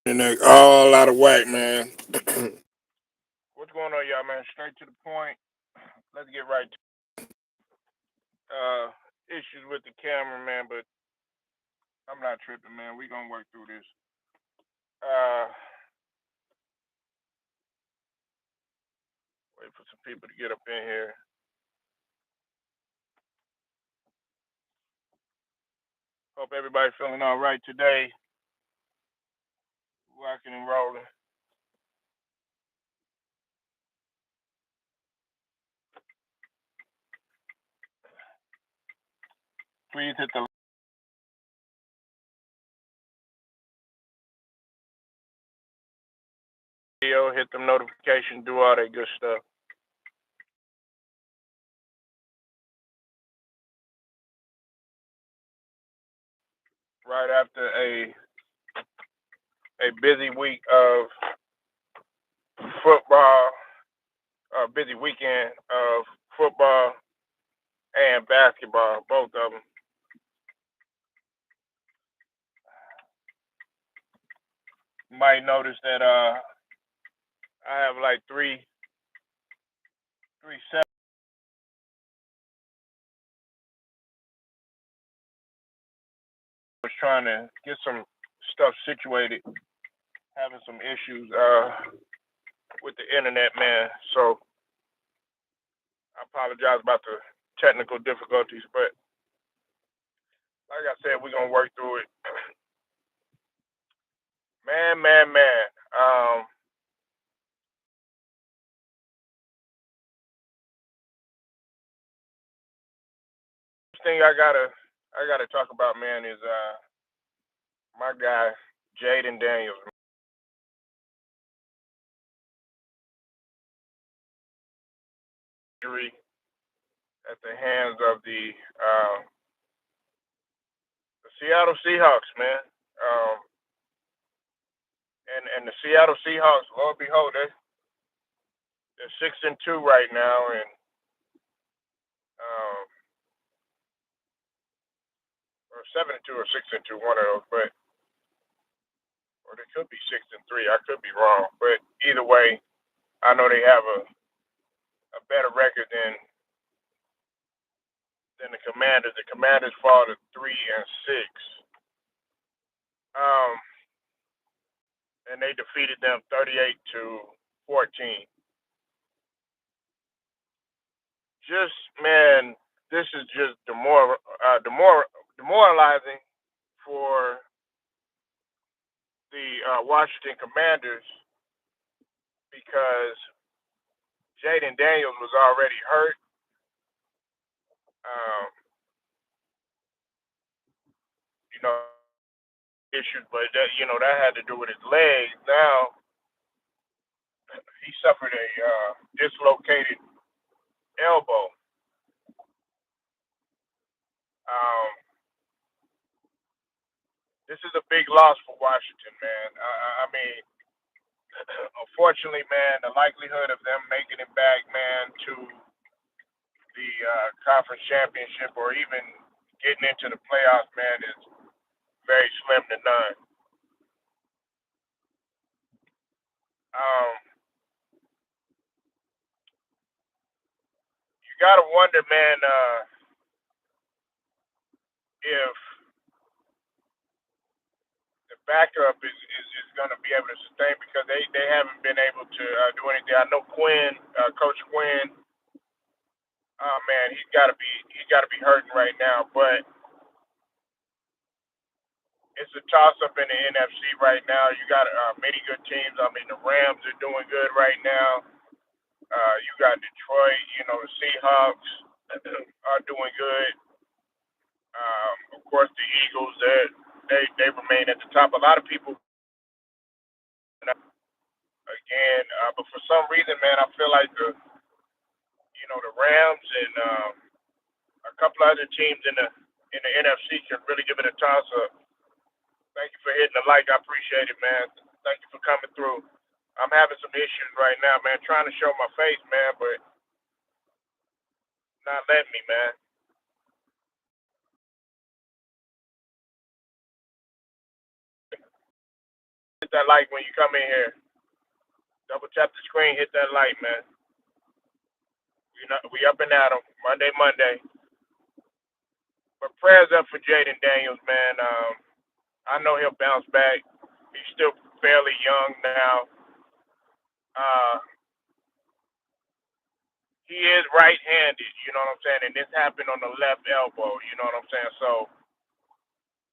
And they're all out of whack, man. What's going on, y'all, man? Straight to the point. Let's get right to issues with the camera, man. But I'm not tripping, man. We gonna work through this. Uh, Wait for some people to get up in here. Hope everybody feeling all right today. Rocking and rolling. Please hit the video, hit the notification, do all that good stuff. Right after a busy week of football, a busy weekend of football and basketball, both of them. You might notice that I have like three sets. Was trying to get some stuff situated, having some issues with the internet, man. So I apologize about the technical difficulties, but like I said, we're gonna work through it. Man. First thing I gotta talk about, man, is my guy Jayden Daniels injury at the hands of the Seattle Seahawks, man. Um, and the Seattle Seahawks, Lord behold, they're 6-2 right now, and um, or 7-2 or 6-2, one of those. But or they could be 6-3. I could be wrong, but either way, I know they have a better record than the Commanders. The Commanders fall to 3-6. Um, and they defeated them 38-14. Just man, this is just demoralizing for the Washington Commanders because Jayden Daniels was already hurt. Um, you know, issues, but that had to do with his legs. Now he suffered a dislocated elbow. Um, this is a big loss for Washington, man. I mean, unfortunately, man, the likelihood of them making it back, man, to the conference championship or even getting into the playoffs, man, is very slim to none. Um, you gotta wonder, man, if the backup is going to be able to sustain because they haven't been able to do anything. I know Coach Quinn, man, he's got to be hurting right now. But it's a toss up in the NFC right now. You got many good teams. I mean, the Rams are doing good right now. You got Detroit. The Seahawks are doing good. Of course, the Eagles. They remain at the top. A lot of people again, but for some reason, man, I feel like the Rams and a couple other teams in the NFC can really give it a toss up. Thank you for hitting the like. I appreciate it, man. Thank you for coming through. I'm having some issues right now, man. Trying to show my face, man, but not letting me, man. hit that like when you come in here. Double tap the screen, hit that like, man. We up and at 'em. Monday. But prayers up for Jayden Daniels, man. I know he'll bounce back. He's still fairly young now. Uh, he is right-handed, you know what I'm saying, and this happened on the left elbow, you know what I'm saying. So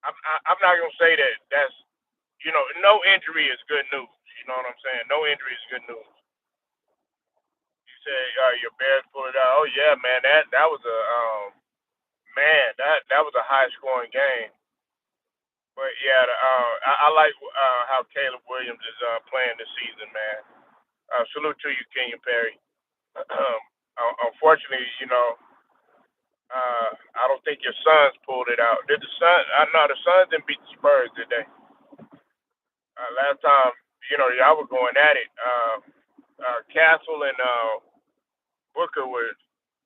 I'm not gonna say that that's no injury is good news. You know what I'm saying? No injury is good news. You say your Bears pulled it out. Oh yeah, man, that was a that was a high-scoring game. But yeah, I like how Caleb Williams is playing this season, man. Salute to you, Kenyon Perry. Unfortunately, I don't think your Suns pulled it out. Did the Suns? I know the Suns didn't beat the Spurs, did they? Last time, y'all were going at it. Castle and Booker were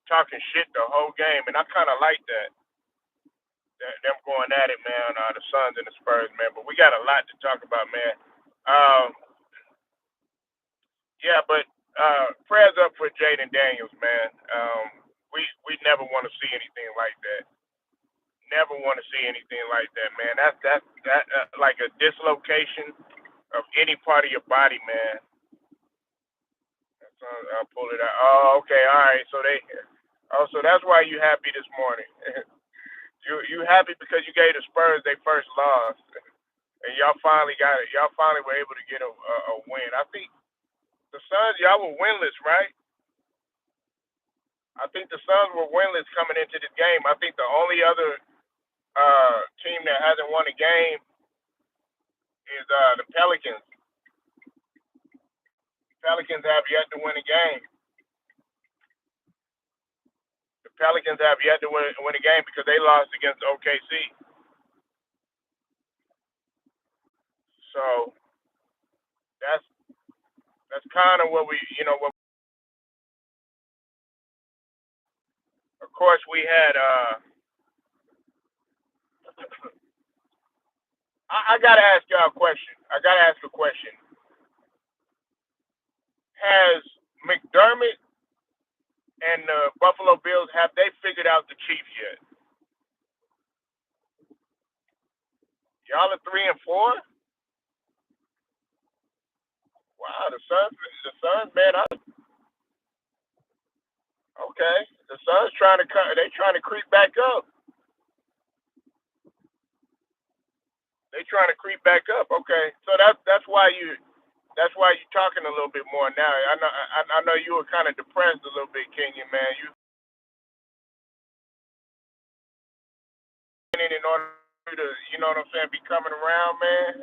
talking shit the whole game, and I kind of like that. Them going at it, man. The Suns and the Spurs, man. But we got a lot to talk about, man. Um, yeah, but prayers up for Jayden Daniels, man. We never want to see anything like that. Never want to see anything like that, man. That like a dislocation of any part of your body, man. I'll pull it out. Oh, okay, all right. So that's why you happy this morning. you happy because you gave the Spurs their first loss, and y'all finally got it. Y'all finally were able to get a win. I think the Suns, y'all were winless, right? I think the Suns were winless coming into this game. I think the only other team that hasn't won a game is the Pelicans. Pelicans have yet to win a game. The Pelicans have yet to win a game because they lost against OKC. So that's kind of what we, what. Of course, we had. I gotta ask y'all a question. I gotta ask a question. Has McDermott and the Buffalo Bills, have they figured out the Chiefs yet? Y'all are 3-4. Wow, the Suns, man. Okay, the Suns trying to cut. They trying to creep back up. They trying to creep back up. Okay, so that's why you're talking a little bit more now. I know you were kind of depressed a little bit, Kenyon, man. You in order to, you know what I'm saying, be coming around, man.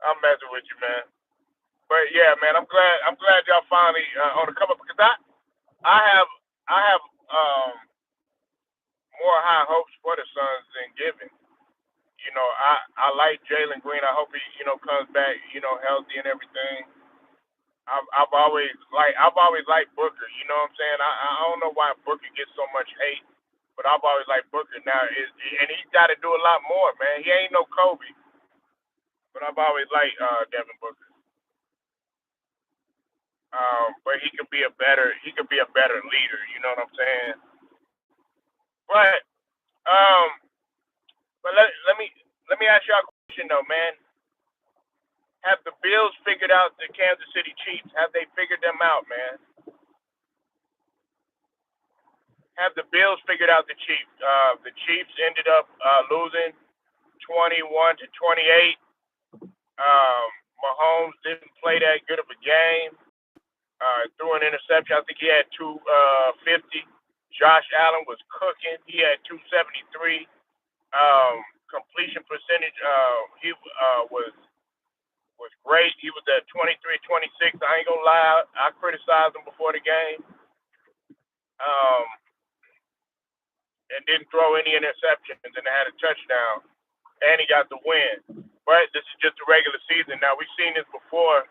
I'm messing with you, man. But yeah, man, I'm glad y'all finally on the come up because I have I have more high hopes for the Suns than given. I like Jalen Green. I hope he comes back healthy and everything. I've always liked Booker. You know what I'm saying? I don't know why Booker gets so much hate, but I've always liked Booker. Now and he's got to do a lot more, man. He ain't no Kobe, but I've always liked Devin Booker. But he could be a better leader. You know what I'm saying? But um, but let me ask y'all a question though, man. Have the Bills figured out the Kansas City Chiefs? Have they figured them out, man? Have the Bills figured out the Chiefs? The Chiefs ended up losing 21-28. Um, Mahomes didn't play that good of a game. Threw an interception. I think he had 250. Josh Allen was cooking. He had 273. Completion percentage. He was great. He was at 23-26. I ain't gonna lie. I criticized him before the game. Um, and didn't throw any interceptions and had a touchdown. And he got the win. But this is just the regular season. Now we've seen this before.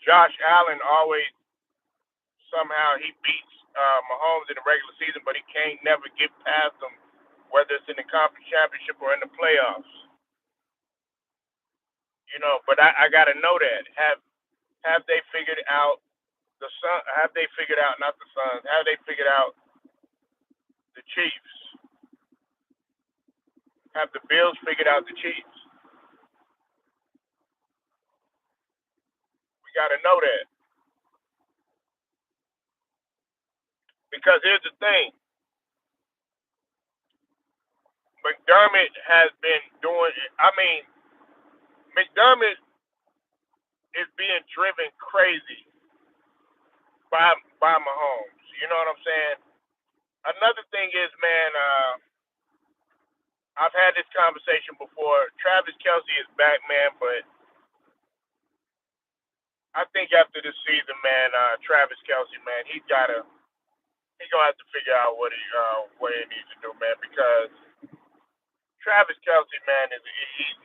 Josh Allen always somehow he beats Mahomes in the regular season, but he can't never get past them, whether it's in the conference championship or in the playoffs. But I got to know that. Have they figured out the Sun? Have they figured out not the Suns? Have they figured out the Chiefs? Have the Bills figured out the Chiefs? We got to know that because here's the thing: McDermott has been doing. I mean, McDermott is being driven crazy by Mahomes. You know what I'm saying? Another thing is, man, I've had this conversation before. Travis Kelsey is back, man, but I think after this season, man, Travis Kelsey, man, he gonna have to figure out what he needs to do, man, because Travis Kelsey, man,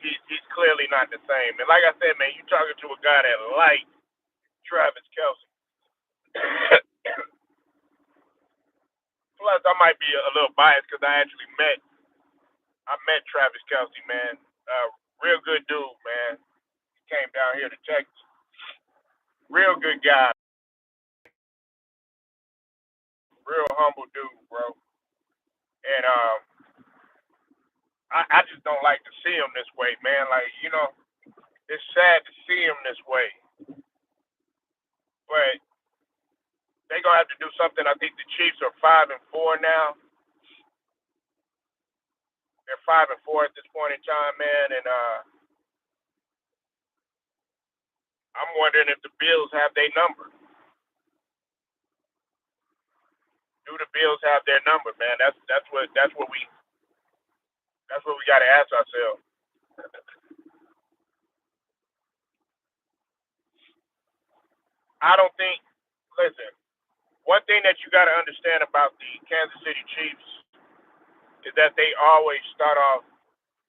he's clearly not the same. And like I said, man, you talking to a guy that likes Travis Kelsey. Plus, I might be a little biased because I met Travis Kelsey, man. Real good dude, man. He came down here to Texas. Real good guy. Real humble dude, bro. And I just don't like to see him this way, man. Like, it's sad to see him this way. But they gonna have to do something. I think the Chiefs are 5-4 now. They're 5-4 at this point in time, man. And I'm wondering if the Bills have their number. Do the Bills have their number, man? That's what we got to ask ourselves. I don't think. Listen, one thing that you got to understand about the Kansas City Chiefs is that they always start off.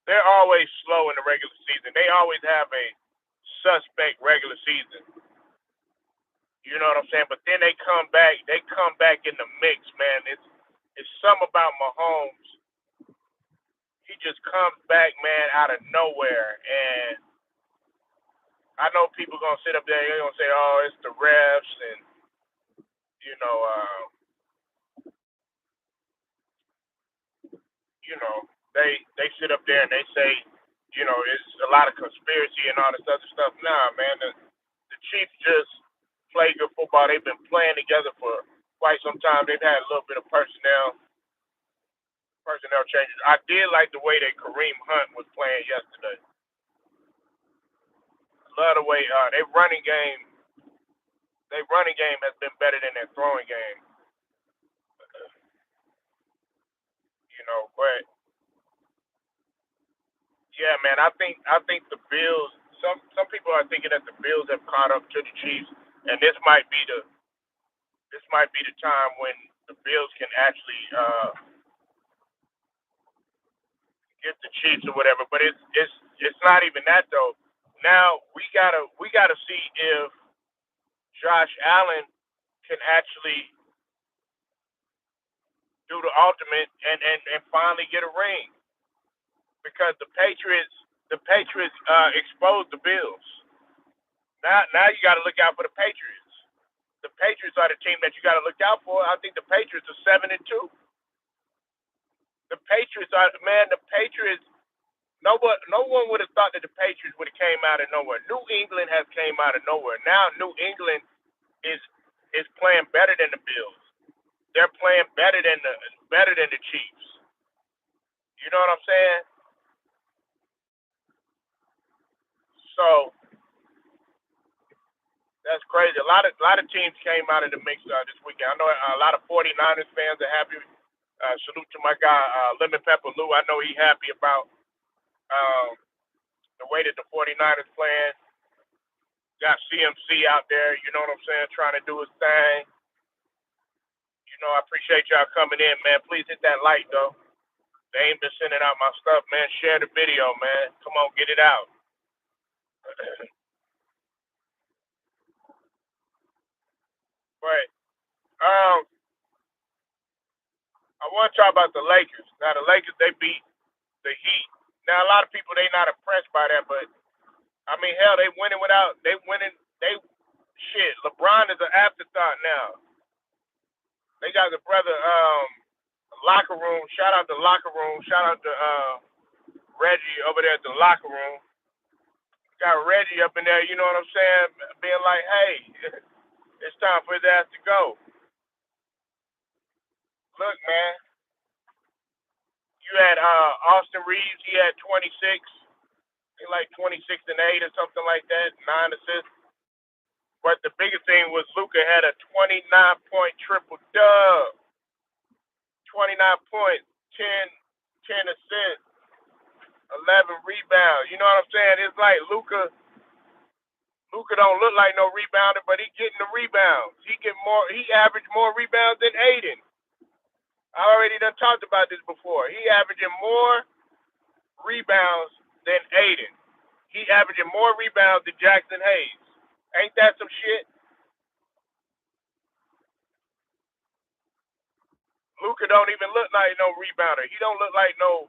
They're always slow in the regular season. They always have a suspect regular season. You know what I'm saying? But then they come back. They come back in the mix, man. It's something about Mahomes. He just comes back, man, out of nowhere. And I know people gonna sit up there. They're gonna say, "Oh, it's the refs," and you know, uh, you know, they sit up there and they say, it's a lot of conspiracy and all this other stuff. Nah, man, the Chiefs just play good football. They've been playing together for quite some time. They've had a little bit of personnel changes. I did like the way that Kareem Hunt was playing yesterday. Love the way their running game has been better than their throwing game. But yeah, man, I think the Bills. Some people are thinking that the Bills have caught up to the Chiefs, and this might be the time when the Bills can actually get the Chiefs or whatever. But it's not even that though. Now we gotta see if Josh Allen can actually do the ultimate and finally get a ring because the Patriots exposed the Bills. Now you got to look out for the Patriots. The Patriots are the team that you got to look out for. I think the Patriots are 7-2. The Patriots are, man. The Patriots. No one would have thought that the Patriots would have came out of nowhere. New England has came out of nowhere. Now New England is is playing better than the Bills. They're playing better than the Chiefs. You know what I'm saying? So that's crazy. A lot of of teams came out of the mix this weekend. I know a lot of 49ers fans are happy. Salute to my guy, Lemon Pepper Lou. I know he's happy about um, the way that the 49ers playing. Got CMC out there, you know what I'm saying, trying to do his thing. You know, I appreciate y'all coming in, man. Please hit that like, though. They ain't been sending out my stuff, man. Share the video, man. Come on, get it out. But I want to talk about the Lakers. Now, the Lakers, they beat the Heat. Now, a lot of people, they not impressed by that, but, I mean, hell, they shit, LeBron is an afterthought now. They got the brother, locker room. Shout out to locker room. Shout out to Reggie over there at the locker room. Got Reggie up in there, you know what I'm saying? Being like, hey, it's time for his ass to go. Look, man, you had Austin Reeves, he had 26. He like 26 and 8 or something like that, 9 assists. But the biggest thing was Luka had a 29-point triple dub. 29 points, 10 assists, 11 rebounds. You know what I'm saying? It's like Luka don't look like no rebounder, but he getting the rebounds. He averaged more rebounds than Aiden. I already done talked about this before. He averaging more rebounds than Aiden. He averaging more rebounds than Jackson Hayes. Ain't that some shit? Luka don't even look like no rebounder. He don't look like no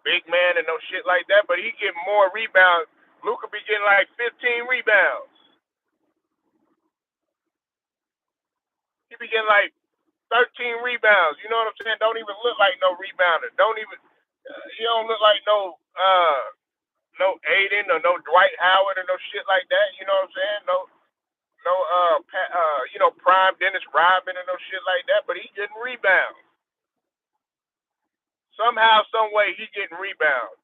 big man and no shit like that, but he get more rebounds. Luka be getting like 15 rebounds. He be getting like 13 rebounds. You know what I'm saying? Don't even look like no rebounder. Don't even. He don't look like no Aiden or no Dwight Howard or no shit like that. You know what I'm saying? No prime Dennis Rodman and no shit like that. But he getting rebounds. Somehow, some way, he getting rebounds.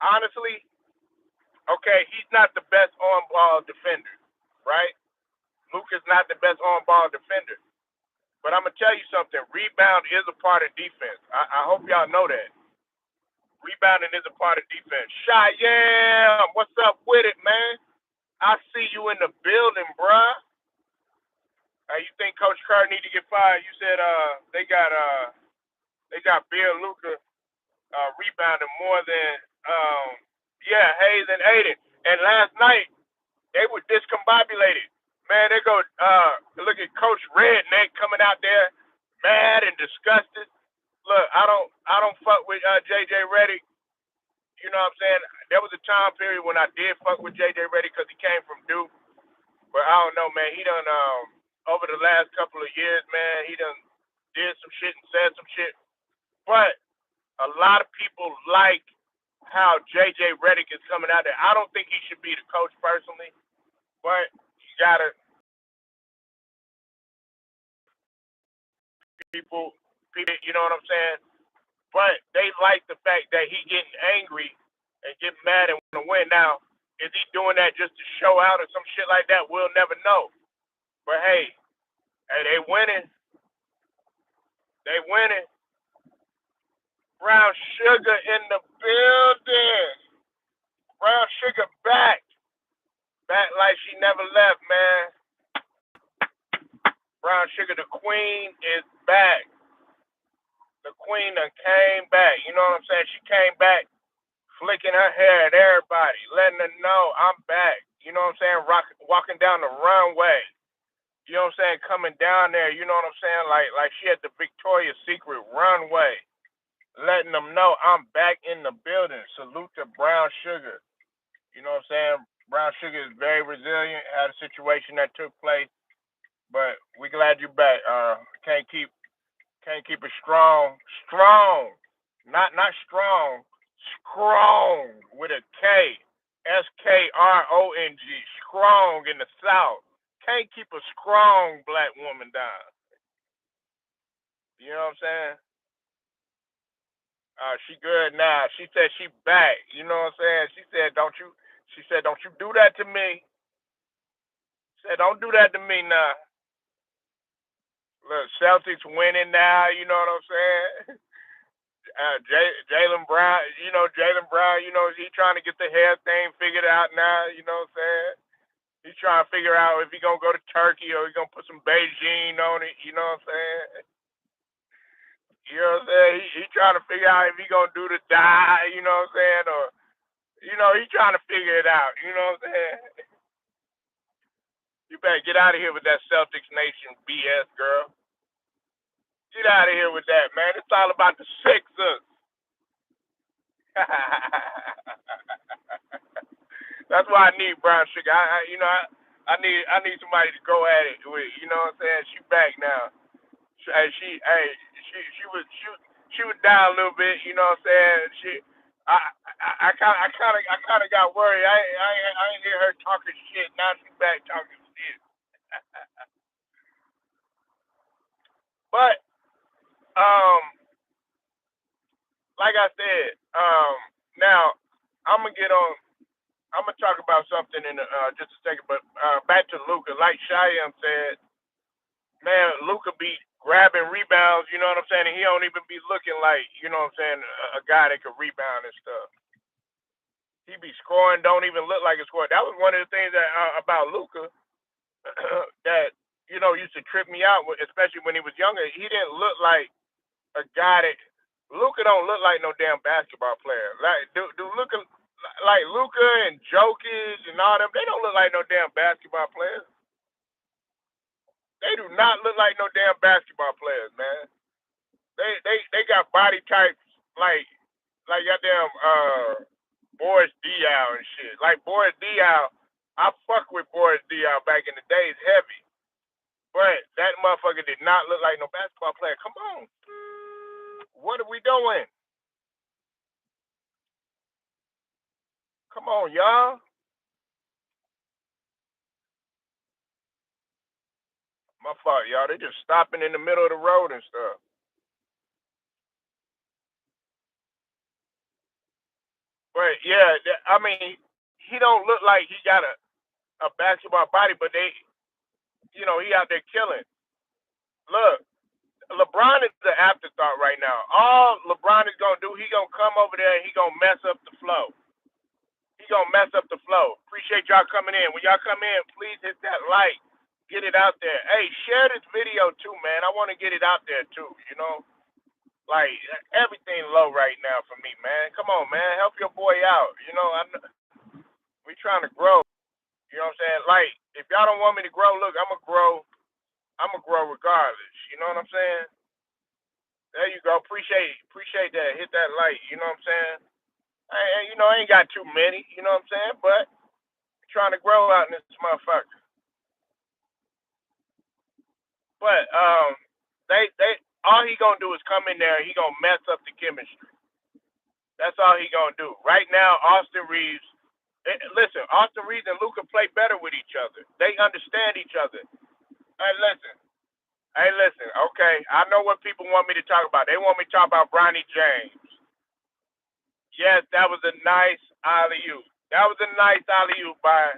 Honestly, okay, he's not the best on-ball defender, right? Luka's not the best on-ball defender. But I'm gonna tell you something. Rebound is a part of defense. I hope y'all know that. Rebounding is a part of defense. Cheyenne, what's up with it, man? I see you in the building, bruh. You think Coach Kerr need to get fired? You said they got Bill Luka rebounding more than Hayes and Aiden. And last night they were discombobulated. Man, they go look at Coach Redneck coming out there mad and disgusted. Look, I don't fuck with JJ Redick. You know what I'm saying? There was a time period when I did fuck with JJ Redick because he came from Duke. But I don't know, man. He done over the last couple of years, man, he done did some shit and said some shit. But a lot of people like how JJ Redick is coming out there. I don't think he should be the coach personally, but you gotta people, you know what I'm saying? But they like the fact that he getting angry and getting mad and want to win. Now, is he doing that just to show out or some shit like that? We'll never know. But hey, they winning. They winning. Brown Sugar in the building. Brown Sugar back. Back like she never left, man. Brown Sugar, the queen, is back. The queen done came back. You know what I'm saying? She came back flicking her hair at everybody, letting them know I'm back. You know what I'm saying? Walking down the runway. You know what I'm saying? Coming down there, you know what I'm saying? Like she had the Victoria's Secret runway. Letting them know I'm back in the building. Salute to Brown Sugar. You know what I'm saying? Brown Sugar is very resilient. Had a situation that took place, but we glad you back. Can't keep it strong, not strong, strong with a K, SKRONG, strong in the South. Can't keep a strong black woman down. You know what I'm saying? She good now. She said she back. You know what I'm saying? She said, don't you do that to me. Said, don't do that to me now. Look, Celtics winning now. You know what I'm saying? Jaylen Brown. Jaylen Brown. He trying to get the hair thing figured out now. You know what I'm saying? He's trying to figure out if he gonna go to Turkey or he gonna put some Beijing on it. You know what I'm saying? You know what I'm saying? He trying to figure out if he gonna do the dye. You know what I'm saying? Or he trying to figure it out. You know what I'm saying? You better get out of here with that Celtics Nation BS, girl. Get out of here with that, man. It's all about the Sixers. That's why I need brown sugar. I need somebody to go at it with. You know what I'm saying? She back now. She was down a little bit. You know what I'm saying? I kind of got worried. I ain't hear her talking shit. Now she's back talking shit. But um, like I said, now I'm gonna get on. I'm gonna talk about something in just a second. But back to Luca. Like Cheyenne said, man, Luca be grabbing rebounds, you know what I'm saying? And he don't even be looking like, you know what I'm saying, a guy that could rebound and stuff. He be scoring, don't even look like a scorer. That was one of the things that about Luca that used to trip me out, especially when he was younger. He didn't look like a guy that Luca don't look like no damn basketball player. Like do Luca like Luca and Jokic and all them, they don't look like no damn basketball players. They do not look like no damn basketball players, man. They got body types like goddamn Boris Diaw and shit. Like Boris Diaw, I fuck with Boris Diaw back in the days heavy, but that motherfucker did not look like no basketball player. Come on, what are we doing? Come on, y'all. My fault, y'all. They just stopping in the middle of the road and stuff. But yeah, I mean, he don't look like he got a basketball body, but he out there killing. Look, LeBron is the afterthought right now. All LeBron is gonna do, he gonna come over there and he gonna mess up the flow. He gonna mess up the flow. Appreciate y'all coming in. When y'all come in, please hit that like, get it out there. Hey, share this video too, man. I want to get it out there too. Like everything low right now for me, man. Come on, man, help your boy out. We trying to grow. You know what I'm saying? Like, if y'all don't want me to grow, look, I'ma grow. I'ma grow regardless. You know what I'm saying? There you go. Appreciate that. Hit that like. You know what I'm saying? I ain't got too many. You know what I'm saying? But I'm trying to grow out in this motherfucker. But they all he gonna do is come in there. He gonna mess up the chemistry. That's all he gonna do. Right now, Austin Reeves. Listen, Austin Reeves and Luca play better with each other. They understand each other. Hey, listen. Hey, listen. Okay, I know what people want me to talk about. They want me to talk about Bronny James. Yes, that was a nice alley oop. That was a nice alley oop by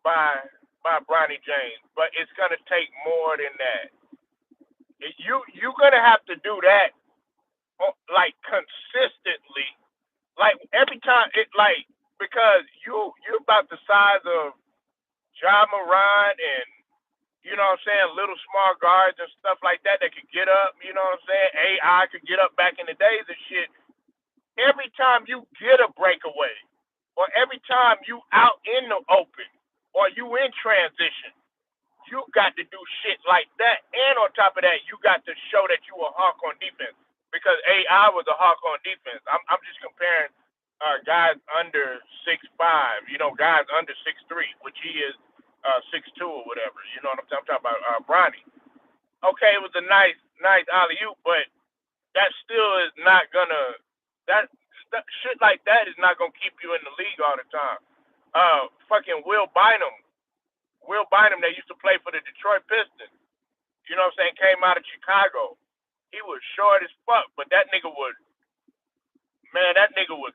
by Bronny James. But it's gonna take more than that. You're gonna have to do that like consistently, like every time because you're about the size of John Moran and what I'm saying, little small guards and stuff like that could get up. You know what I'm saying? AI could get up back in the days and shit. Every time you get a breakaway, or every time you out in the open, or you in transition, you got to do shit like that. And on top of that, you got to show that you a hawk on defense. Because AI was a hawk on defense. I'm just comparing guys under 6'5", guys under 6'3", which he is 6'2" or whatever. You know what I'm talking about? Bronny. Okay, it was a nice alley oop, but that still is not gonna that shit like that is not gonna keep you in the league all the time. Fucking Will Bynum that used to play for the Detroit Pistons. You know what I'm saying? Came out of Chicago. He was short as fuck, but that nigga would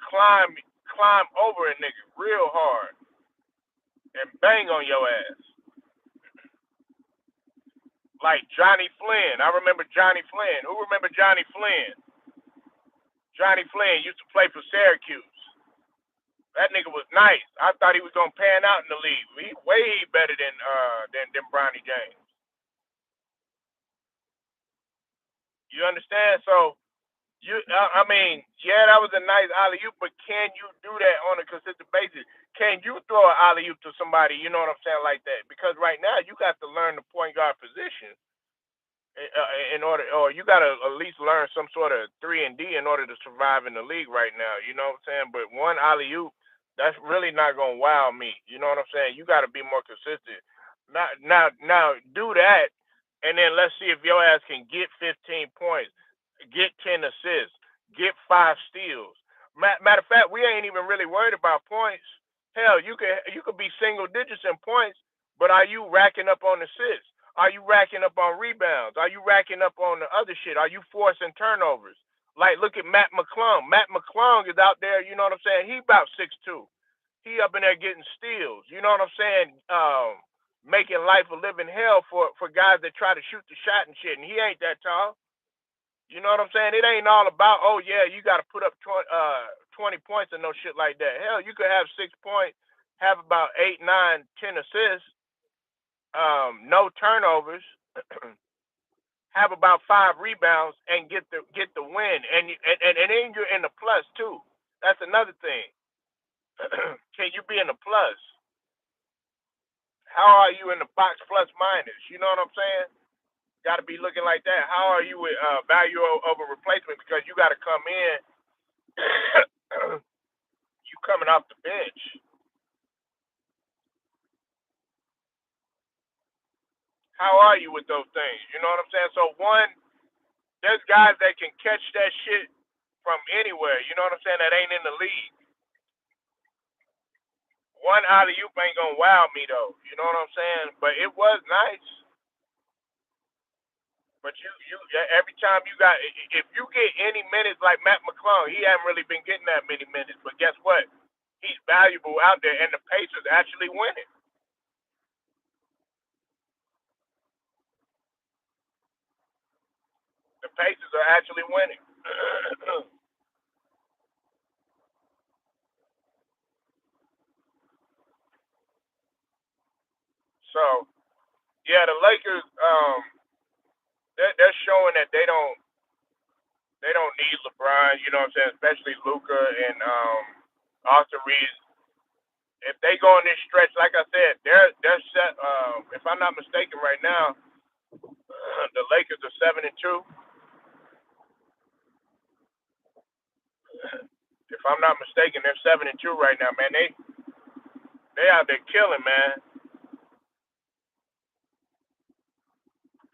climb over a nigga real hard and bang on your ass. Like Johnny Flynn. I remember Johnny Flynn. Who remember Johnny Flynn? Johnny Flynn used to play for Syracuse. That nigga was nice. I thought he was gonna pan out in the league. He way better than Bronny James. You understand? So I mean, yeah, that was a nice alley oop, but can you do that on a consistent basis? Can you throw an alley oop to somebody? You know what I'm saying, like that? Because right now you got to learn the point guard position in order, or you got to at least learn some sort of 3 and D in order to survive in the league right now. You know what I'm saying? But one alley oop, that's really not gonna wow me. You know what I'm saying? You got to be more consistent. Now, do that, and then let's see if your ass can get 15 points, get 10 assists, get 5 steals. Matter of fact, we ain't even really worried about points. Hell, you could be single digits in points, but are you racking up on assists? Are you racking up on rebounds? Are you racking up on the other shit? Are you forcing turnovers? Like, look at Matt McClung. Matt McClung is out there, you know what I'm saying? He about 6'2". He up in there getting steals. You know what I'm saying? Making life a living hell for guys that try to shoot the shot and shit. And he ain't that tall. You know what I'm saying? It ain't all about, oh, yeah, you got to put up 20 points and no shit like that. Hell, you could have 6 points, have about 8, 9, 10 assists, no turnovers, have about 5 rebounds, and get the win. And then you're in the plus too. That's another thing. Can you be in the plus? How are you in the box plus minus? You know what I'm saying? Got to be looking like that. How are you with value over replacement? Because you got to come in. You coming off the bench. How are you with those things? You know what I'm saying? So one, there's guys that can catch that shit from anywhere. You know what I'm saying? That ain't in the league. One alley oop ain't gonna wow me though. You know what I'm saying? But it was nice. But you every time you got, if you get any minutes like Matt McClung, he hasn't really been getting that many minutes. But guess what? He's valuable out there, and the Pacers actually winning. The Pacers are actually winning. So yeah, the Lakers, they're showing that they don't need LeBron. You know what I'm saying? Especially Luca and Austin Reeves. If they go on this stretch, like I said, they're set. If I'm not mistaken, right now, the Lakers are 7-2. If I'm not mistaken, they're 7-2 right now, man. They out there killing, man.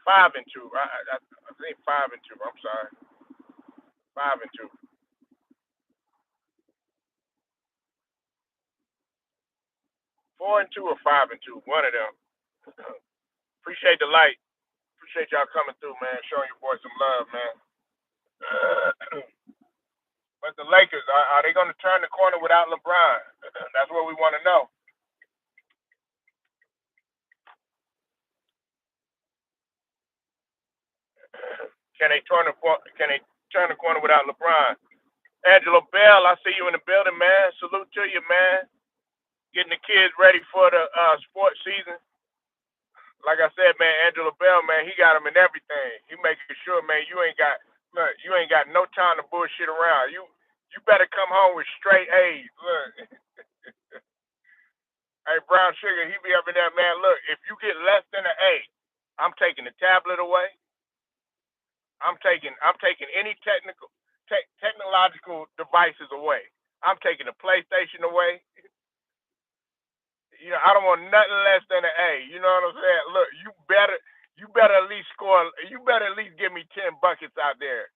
5-2. I think 5-2. I'm sorry, 5-2. 4-2 or 5-2. One of them. Appreciate the light. Appreciate y'all coming through, man. Showing your boys some love, man. But the Lakers, are they going to turn the corner without LeBron? That's what we want to know. Can they turn the corner without LeBron? Angelo Bell, I see you in the building, man. Salute to you, man. Getting the kids ready for the sports season. Like I said, man, Angelo Bell, man, he got them in everything. He making sure, man, you ain't got no time to bullshit around. You better come home with straight A's. Look, hey, Brown Sugar, he be up in there, man. Look, if you get less than an A, I'm taking the tablet away. I'm taking any technological devices away. I'm taking the PlayStation away. I don't want nothing less than an A. You know what I'm saying? Look, you better at least score. You better at least give me 10 buckets out there.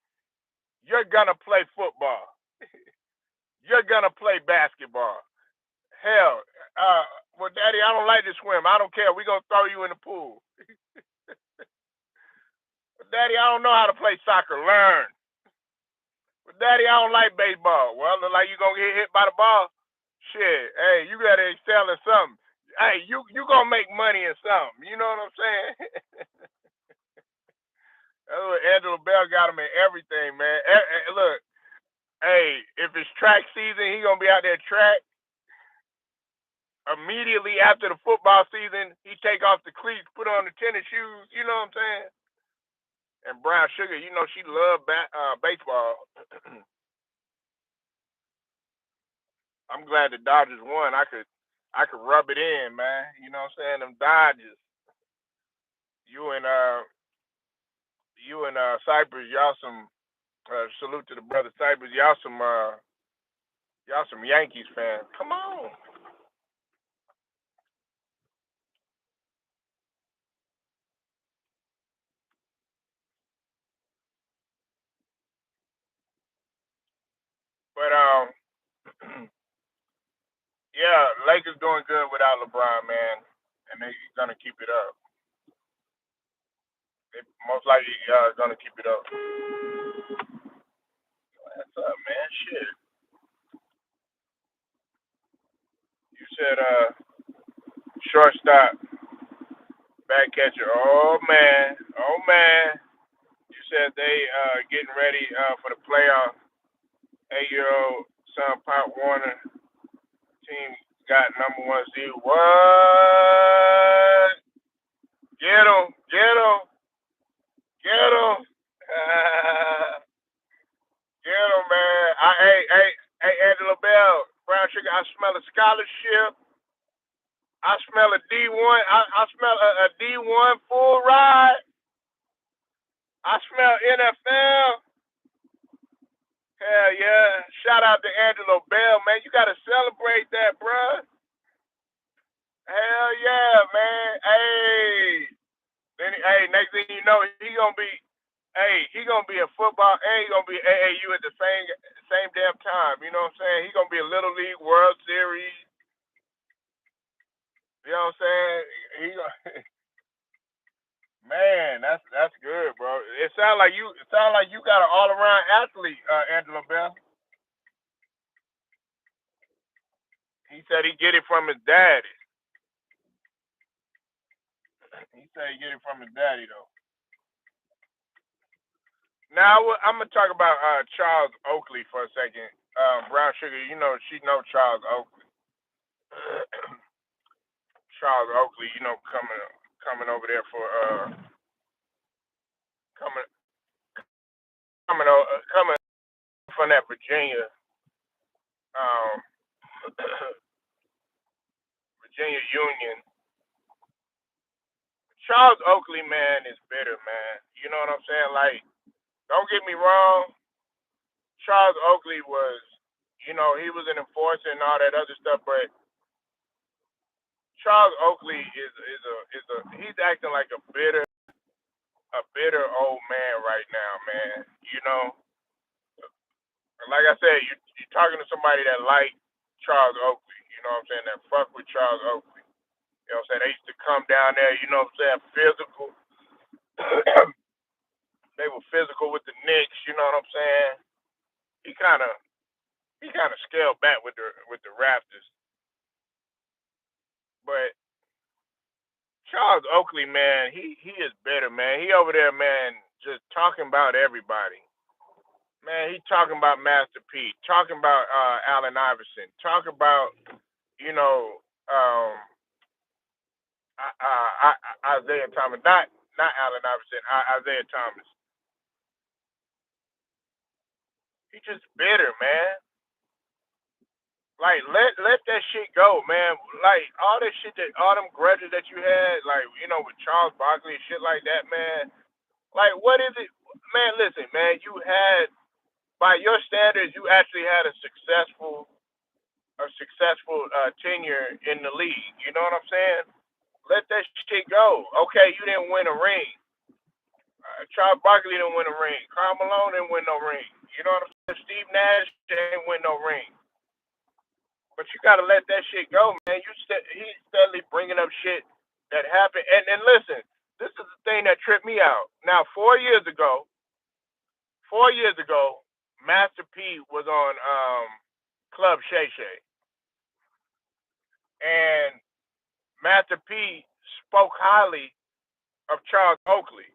You're gonna play football. You're gonna play basketball. Hell, well, Daddy, I don't like to swim. I don't care. We're gonna throw you in the pool. Daddy, I don't know how to play soccer. Learn. Daddy, I don't like baseball. Well, look like you gonna get hit by the ball. Shit, hey, you gotta excel in something. Hey, you gonna make money in something. You know what I'm saying? Angela Bell got him in everything, man. Look, hey, if it's track season, he gonna be out there track. Immediately after the football season, he take off the cleats, put on the tennis shoes. You know what I'm saying? And Brown Sugar, you know she loved baseball. I'm glad the Dodgers won. I could rub it in, man. You know what I'm saying? Them Dodgers. You and uh Cypress, y'all some salute to the brother Cypress. Y'all some Yankees fans. Come on. But yeah, Lakers doing good without LeBron, man, and they gonna keep it up. They most likely gonna keep it up. What's up, man? Shit. You said shortstop, back catcher. Oh man, oh man. You said they getting ready for the playoff. 8-year-old son Pop Warner team got number one seed. What? Get him! Get him! Get him! Get him, man! Hey, Angela Bell, Brown Sugar. I smell a scholarship. I smell a D1. I smell a D1 full ride. I smell NFL. Hell yeah! Shout out to Angelo Bell, man. You gotta celebrate that, bruh. Hell yeah, man. Hey, hey, next thing you know, he gonna be a football and he gonna be AAU at the same damn time. You know what I'm saying? He gonna be a Little League World Series. You know what I'm saying? He gonna, man, that's good, bro. It sounds like you got an all around athlete, Angelo Bell. He said he get it from his daddy. He said he get it from his daddy though. Now I'm gonna talk about Charles Oakley for a second. Brown Sugar, you know she know Charles Oakley. Charles Oakley, you know, coming over there for coming coming from that Virginia um Virginia Union. Charles Oakley, man, is bitter, man. You know what I'm saying? Like, don't get me wrong. Charles Oakley was, you know, he was an enforcer and all that other stuff, but Charles Oakley is a he's acting like a bitter old man right now, man. You know, like I said, you're talking to somebody that like Charles Oakley. You know what I'm saying? That fuck with Charles Oakley. You know what I'm saying? They used to come down there. You know what I'm saying? Physical. They were physical with the Knicks. You know what I'm saying? He kind of scaled back with the Raptors, but Charles Oakley, man, he is better, man. He over there, man, just talking about everybody. Man, he talking about Master P, talking about Allen Iverson, talking about you know Isaiah Thomas, not Allen Iverson, Isaiah Thomas. He just bitter, man. Like let that shit go, man. Like all that shit all them grudges that you had, like you know with Charles Barkley and shit like that, man. Like what is it, man? Listen, man. You had by your standards, you actually had a successful tenure in the league. You know what I'm saying? Let that shit go. Okay, you didn't win a ring. Charles Barkley didn't win a ring. Karl Malone didn't win no ring. You know what I'm saying? Steve Nash didn't win no ring. But you gotta let that shit go, man. He's steadily bringing up shit that happened. And listen, this is the thing that tripped me out. Now, 4 years ago, Master P was on Club Shay Shay, and Master P spoke highly of Charles Oakley.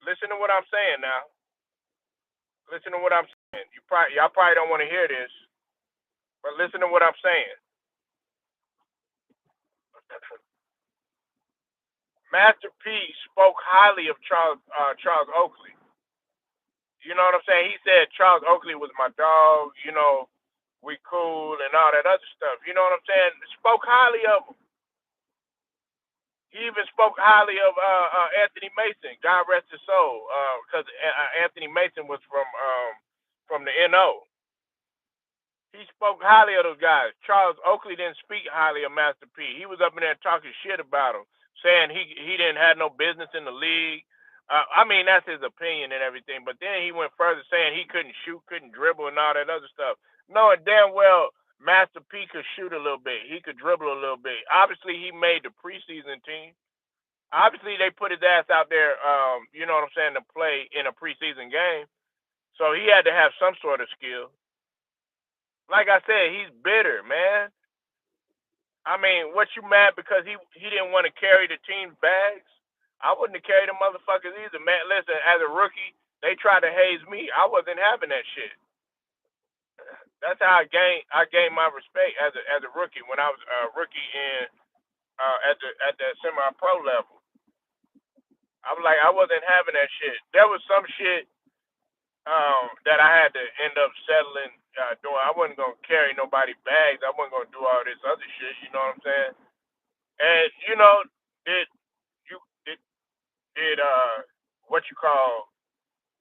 Listen to what I'm saying now. Listen to what I'm saying. Y'all probably don't want to hear this, but listen to what I'm saying. Master P spoke highly of Charles Oakley. You know what I'm saying? He said Charles Oakley was my dog. We cool and all that other stuff. You know what I'm saying? Spoke highly of him. He even spoke highly of Anthony Mason. God rest his soul, because Anthony Mason was from the NO. He spoke highly of those guys. Charles Oakley didn't speak highly of Master P. He was up in there talking shit about him, saying he didn't have no business in the league. I mean, that's his opinion and everything. But then he went further, saying he couldn't shoot, couldn't dribble, and all that other stuff. Knowing damn well Master P could shoot a little bit, he could dribble a little bit. Obviously, he made the preseason team. Obviously, they put his ass out there. You know what I'm saying, to play in a preseason game. So he had to have some sort of skill. Like I said, he's bitter, man. I mean, what you mad because he didn't want to carry the team's bags? I wouldn't have carried the motherfuckers either, man. Listen, as a rookie, they tried to haze me. I wasn't having that shit. That's how I gained my respect as a rookie when I was a rookie in at the semi pro level. I was like, I wasn't having that shit. There was some shit that I had to end up settling doing. I wasn't gonna carry nobody bags. I wasn't gonna do all this other shit. You know what I'm saying? And did you did what you call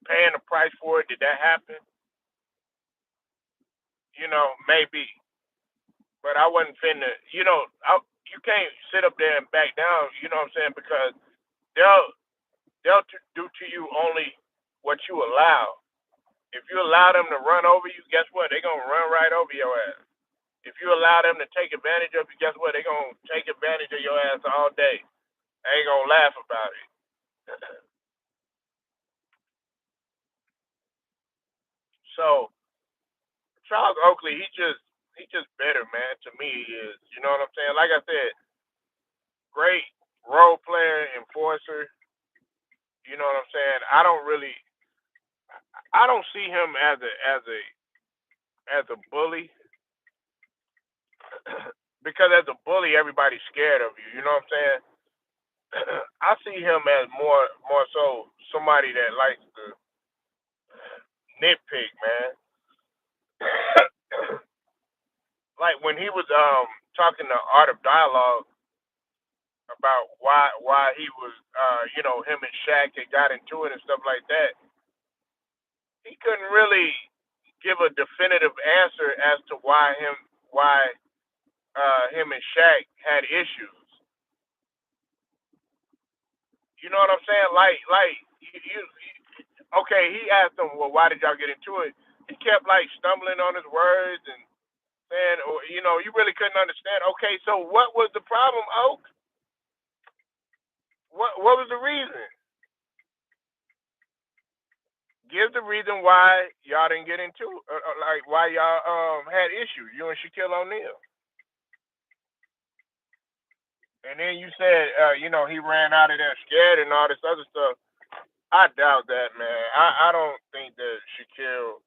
paying the price for it? Did that happen? Maybe, but I wasn't finna. You can't sit up there and back down. You know what I'm saying? Because they'll do to you only what you allow. If you allow them to run over you, guess what? They're gonna run right over your ass. If you allow them to take advantage of you, guess what? They're gonna take advantage of your ass all day. They ain't gonna laugh about it. So Charles Oakley, he just better, man. To me, he is. You know what I'm saying? Like I said, great role player, enforcer. You know what I'm saying? I don't see him as a bully because as a bully, everybody's scared of you. You know what I'm saying? I see him as more so somebody that likes to nitpick, man. Like when he was talking to Art of Dialogue about why he was him and Shaq had got into it and stuff like that. He couldn't really give a definitive answer as to why him and Shaq had issues. You know what I'm saying? Like okay, he asked him, well, why did y'all get into it? He kept like stumbling on his words and saying, you really couldn't understand. Okay, so what was the problem, Oak? What was the reason? Give the reason why y'all didn't get into like why y'all had issues, you and Shaquille O'Neal. And then you said he ran out of there scared and all this other stuff. I doubt that, man. I don't think that Shaquille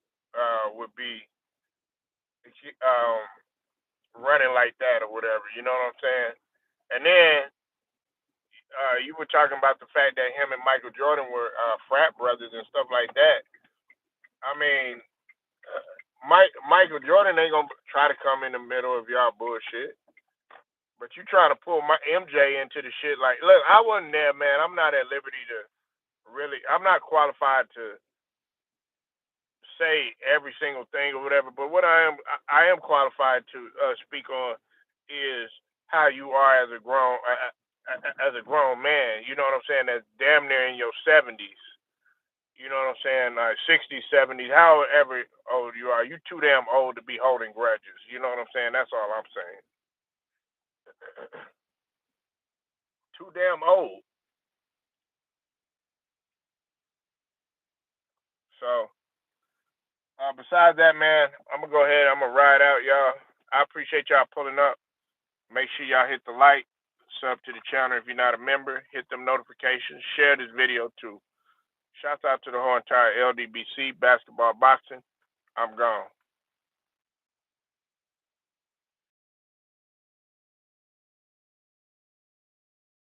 would be um, running like that or whatever. You know what I'm saying? And then you were talking about the fact that him and Michael Jordan were frat brothers and stuff like that. I mean, Michael Jordan ain't gonna try to come in the middle of y'all bullshit. But you trying to pull my MJ into the shit like, look, I wasn't there, man. I'm not at liberty to really. I'm not qualified to say every single thing or whatever. But what I am qualified to speak on is how you are as a grown man. You know what I'm saying? That's damn near in your 70s. You know what I'm saying? 60s, 70s, however old you are. You too damn old to be holding grudges. You know what I'm saying? That's all I'm saying. Too damn old. So, besides that, man, I'm gonna go ahead. I'm gonna ride out, y'all. I appreciate y'all pulling up. Make sure y'all hit the like, sub to the channel if you're not a member. Hit them notifications. Share this video too. Shouts out to the whole entire LDBC basketball boxing. I'm gone.